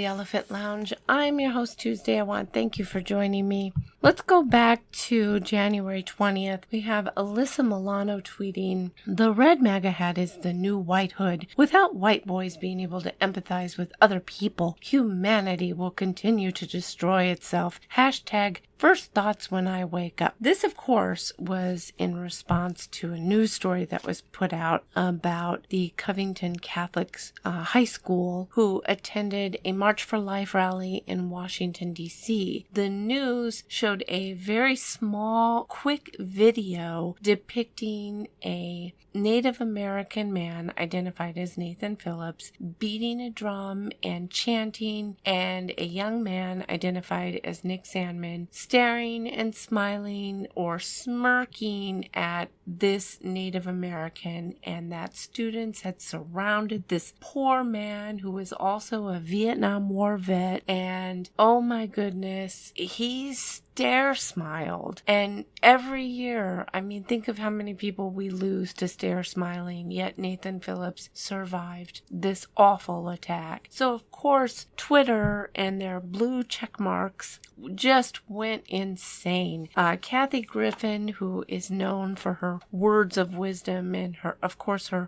the Elephant Lounge. I'm your host, Tuesday. I want to thank you for joining me. Let's go back to January 20th. We have Alyssa Milano tweeting, "The red MAGA hat is the new white hood. Without white boys being able to empathize with other people, humanity will continue to destroy itself. Hashtag first thoughts when I wake up." This, of course, was in response to a news story that was put out about the Covington Catholic High School who attended a March for Life rally in Washington, D.C. The news showed a very small, quick video depicting a Native American man identified as Nathan Phillips beating a drum and chanting, and a young man identified as Nick Sandmann staring and smiling or smirking at this Native American, and that students had surrounded this poor man who was also a Vietnam War vet, and oh my goodness, he stare smiled. And every year, I mean, think of how many people we lose to stare smiling, yet Nathan Phillips survived this awful attack. So of course, Twitter and their blue check marks just went insane. Kathy Griffin, who is known for her words of wisdom and her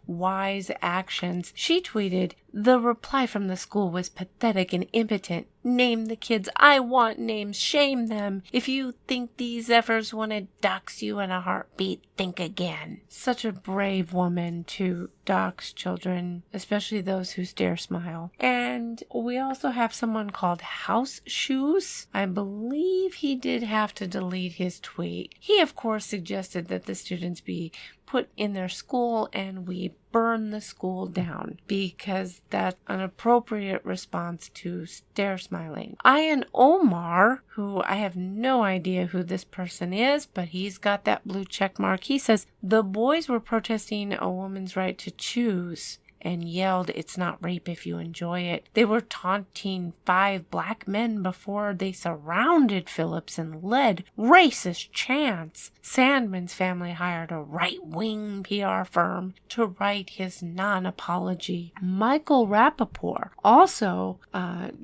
wise actions, she tweeted, "The reply from the school was pathetic and impotent. Name the kids. I want names. Shame them. If you think these efforts want to dox you in a heartbeat, think again." Such a brave woman to dox children, especially those who stare smile. And we also have someone called House Shoes. I believe he did have to delete his tweet. He, of course, suggested that the students be put in their school and we burn the school down because that's an appropriate response to stare smiling. Ian Omar, who I have no idea who this person is, but he's got that blue check mark. He says, "The boys were protesting a woman's right to choose and yelled, 'It's not rape if you enjoy it.' They were taunting 5 black men before they surrounded Phillips and led racist chants. Sandmann's family hired a right-wing PR firm to write his non-apology." Michael Rappaport also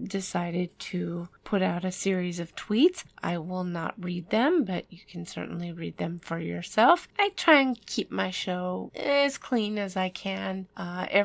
decided to put out a series of tweets. I will not read them, but you can certainly read them for yourself. I try and keep my show as clean as I can.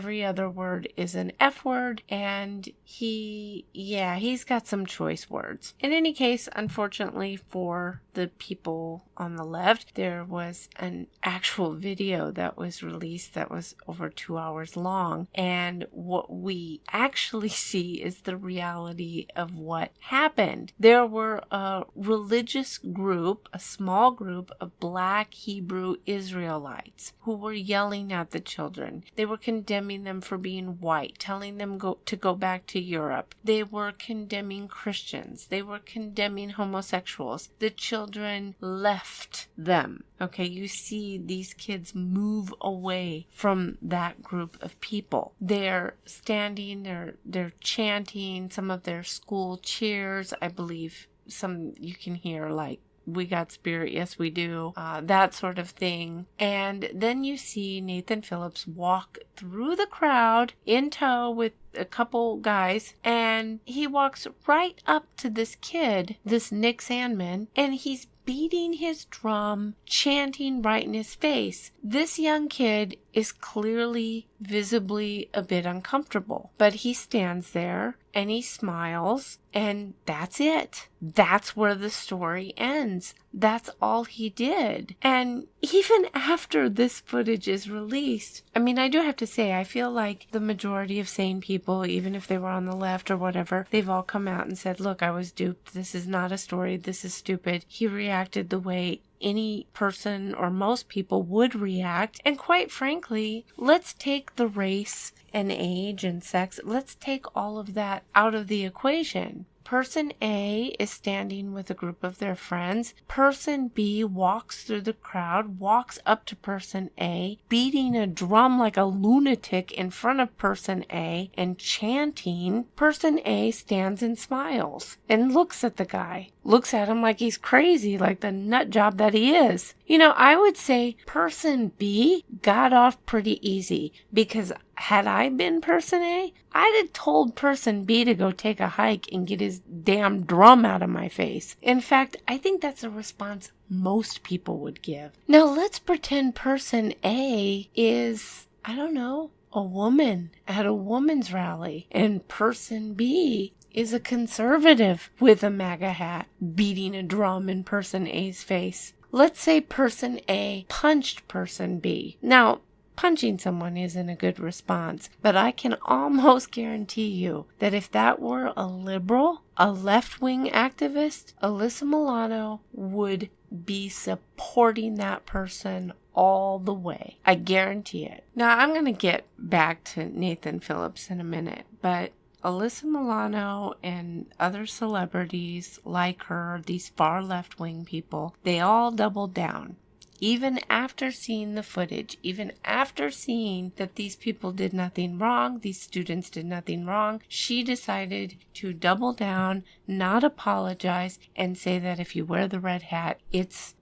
Every other word is an F word, and he's got some choice words. In any case, unfortunately for the people on the left, there was an actual video that was released that was over 2 hours long, and what we actually see is the reality of what happened. There were a religious group, a small group of Black Hebrew Israelites who were yelling at the children. They were condemning them for being white, telling them to go back to Europe. They were condemning Christians. They were condemning homosexuals. The children left them. Okay, you see these kids move away from that group of people. They're standing, they're chanting some of their school cheers. I believe some you can hear like, "We got spirit, yes we do," that sort of thing. And then you see Nathan Phillips walk through the crowd in tow with a couple guys, and he walks right up to this kid, this Nick Sandmann, and he's beating his drum, chanting right in his face. This young kid is clearly, visibly a bit uncomfortable, but he stands there and he smiles, and that's it. That's where the story ends. That's all he did. And even after this footage is released, I mean, I do have to say, I feel like the majority of sane people, even if they were on the left or whatever, they've all come out and said, "Look, I was duped. This is not a story. This is stupid." He reacted the way any person or most people would react. And quite frankly, let's take the race and age and sex, let's take all of that out of the equation. Person A is standing with a group of their friends. Person B walks through the crowd, walks up to person A, beating a drum like a lunatic in front of person A and chanting. Person A stands and smiles and looks at the guy. Looks at him like he's crazy, like the nut job that he is. I would say person B got off pretty easy, because had I been person A, I'd have told person B to go take a hike and get his damn drum out of my face. In fact, I think that's a response most people would give. Now let's pretend person A is, I don't know, a woman at a woman's rally, and person B is a conservative with a MAGA hat beating a drum in person A's face. Let's say person A punched person B. Now, punching someone isn't a good response, but I can almost guarantee you that if that were a liberal, a left-wing activist, Alyssa Milano would be supporting that person all the way. I guarantee it. Now, I'm going to get back to Nathan Phillips in a minute, but Alyssa Milano and other celebrities like her, these far left-wing people, they all doubled down. Even after seeing the footage, even after seeing that these people did nothing wrong, these students did nothing wrong, she decided to double down, not apologize, and say that if you wear the red hat, it's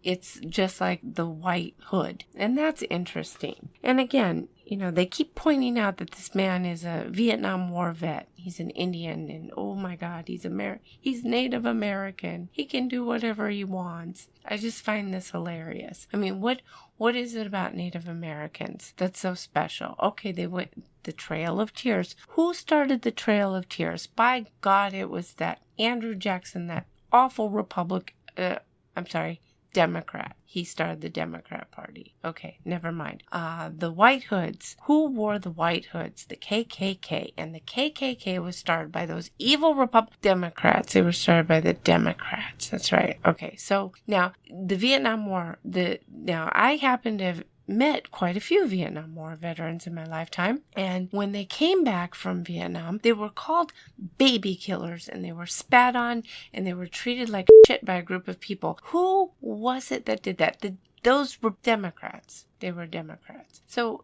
just like the white hood. And that's interesting. And again, they keep pointing out that this man is a Vietnam War vet. He's an Indian, and oh my God, he's Native American. He can do whatever he wants. I just find this hilarious. I mean, what is it about Native Americans that's so special? Okay, they went the Trail of Tears. Who started the Trail of Tears? By God, it was that Andrew Jackson, that awful Democrat. He started the Democrat Party. Okay, never mind. The White Hoods. Who wore the White Hoods? The KKK. And the KKK was started by those evil Democrats. They were started by the Democrats. That's right. Okay, so now the Vietnam War. Now I happen to have met quite a few Vietnam War veterans in my lifetime, and when they came back from Vietnam, they were called baby killers, and they were spat on, and they were treated like shit by a group of people. Who was it that did that? Those were Democrats. They were Democrats. So,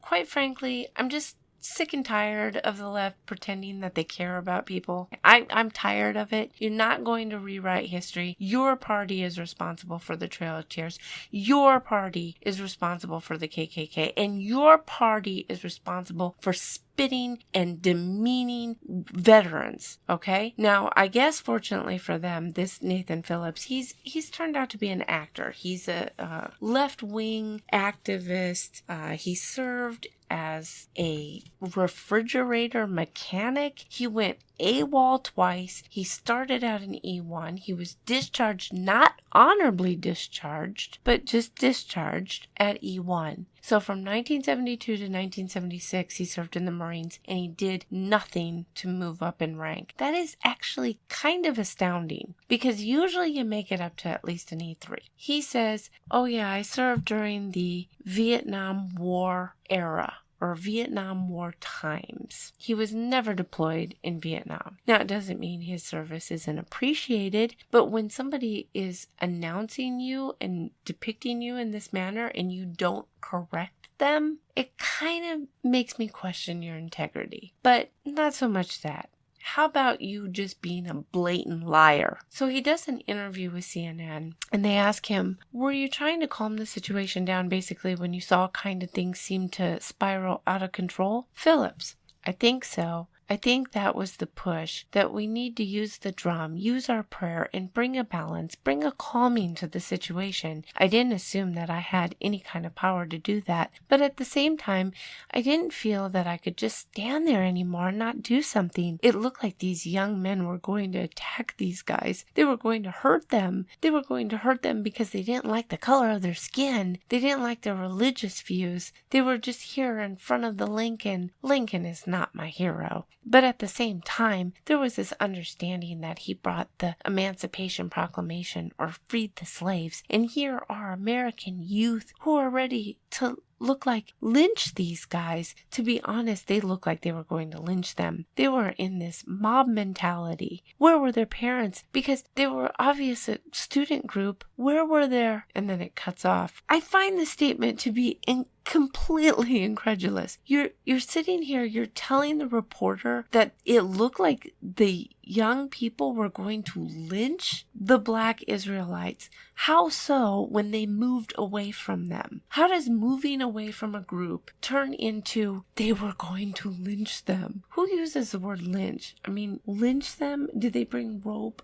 quite frankly, I'm just sick and tired of the left pretending that they care about people. I'm tired of it. You're not going to rewrite history. Your party is responsible for the Trail of Tears. Your party is responsible for the KKK. And your party is responsible for spitting and demeaning veterans. Okay? Now, I guess fortunately for them, this Nathan Phillips, he's turned out to be an actor. He's a left-wing activist. He served as a refrigerator mechanic. He went AWOL twice. He started out in E1. He was discharged, not honorably discharged, but just discharged at E1. So from 1972 to 1976, he served in the Marines, and he did nothing to move up in rank. That is actually kind of astounding, because usually you make it up to at least an E3. He says, oh yeah, I served during the Vietnam War era, or Vietnam War times. He was never deployed in Vietnam. Now, it doesn't mean his service isn't appreciated, but when somebody is announcing you and depicting you in this manner and you don't correct them, it kind of makes me question your integrity. But not so much that. How about you just being a blatant liar? So he does an interview with CNN, and they ask him, were you trying to calm the situation down basically when you saw kind of things seem to spiral out of control? Phillips, I think so. I think that was the push, that we need to use the drum, use our prayer, and bring a balance, bring a calming to the situation. I didn't assume that I had any kind of power to do that, but at the same time, I didn't feel that I could just stand there anymore and not do something. It looked like these young men were going to attack these guys. They were going to hurt them. They were going to hurt them because they didn't like the color of their skin. They didn't like their religious views. They were just here in front of the Lincoln. Lincoln is not my hero. But at the same time, there was this understanding that he brought the Emancipation Proclamation, or freed the slaves. And here are American youth who are ready to look like lynch these guys. To be honest, they looked like they were going to lynch them. They were in this mob mentality. Where were their parents? Because they were obviously a student group. Where were their... And then it cuts off. I find the statement to be completely incredulous. You're sitting here, you're telling the reporter that it looked like the young people were going to lynch the Black Israelites. How so when they moved away from them? How does moving away from a group turn into they were going to lynch them? Who uses the word lynch? I mean, lynch them? Did they bring rope?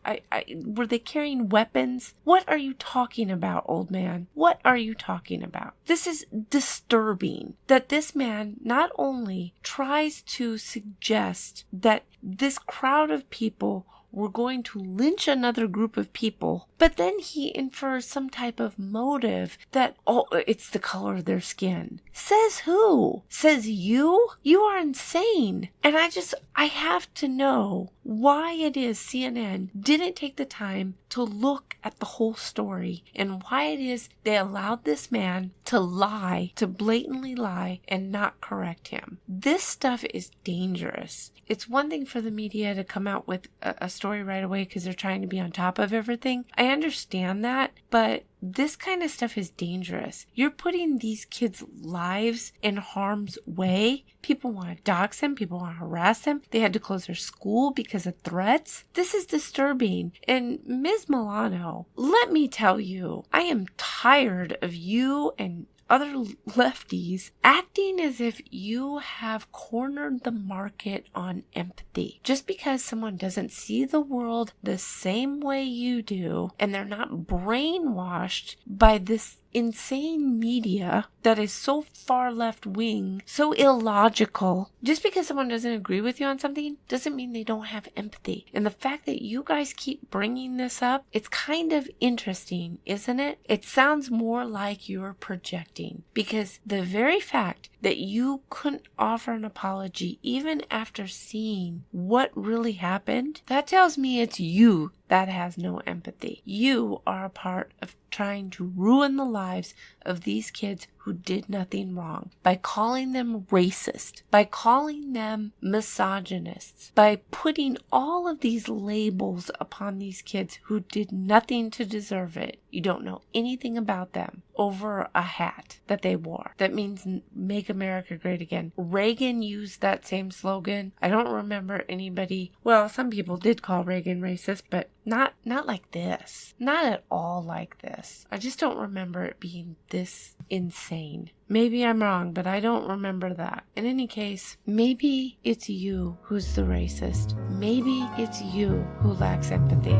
Were they carrying weapons? What are you talking about, old man? What are you talking about? This is disturbing that this man not only tries to suggest that this crowd of people were going to lynch another group of people, but then he infers some type of motive that, oh, it's the color of their skin. Says who? Says you? You are insane. And I have to know why it is CNN didn't take the time to look at the whole story and why it is they allowed this man to lie, to blatantly lie and not correct him. This stuff is dangerous. It's one thing for the media to come out with a story right away because they're trying to be on top of everything. I understand that, but this kind of stuff is dangerous. You're putting these kids' lives in harm's way. People want to dox them. People want to harass them. They had to close their school because of threats. This is disturbing. And Ms. Milano, let me tell you, I am tired of you and other lefties acting as if you have cornered the market on empathy. Just because someone doesn't see the world the same way you do, and they're not brainwashed by this insane media that is so far left wing, so illogical. Just because someone doesn't agree with you on something doesn't mean they don't have empathy. And the fact that you guys keep bringing this up, it's kind of interesting, isn't it? It sounds more like you're projecting, because the very fact that you couldn't offer an apology even after seeing what really happened, that tells me it's you that has no empathy. You are a part of trying to ruin the lives of these kids who did nothing wrong by calling them racist, by calling them misogynists, by putting all of these labels upon these kids who did nothing to deserve it. You don't know anything about them over a hat that they wore. That means make America great again. Reagan used that same slogan. I don't remember anybody, well, some people did call Reagan racist, but not like this. Not at all like this. I just don't remember it being this insane. Maybe I'm wrong, but I don't remember that. In any case, maybe it's you who's the racist. Maybe it's you who lacks empathy.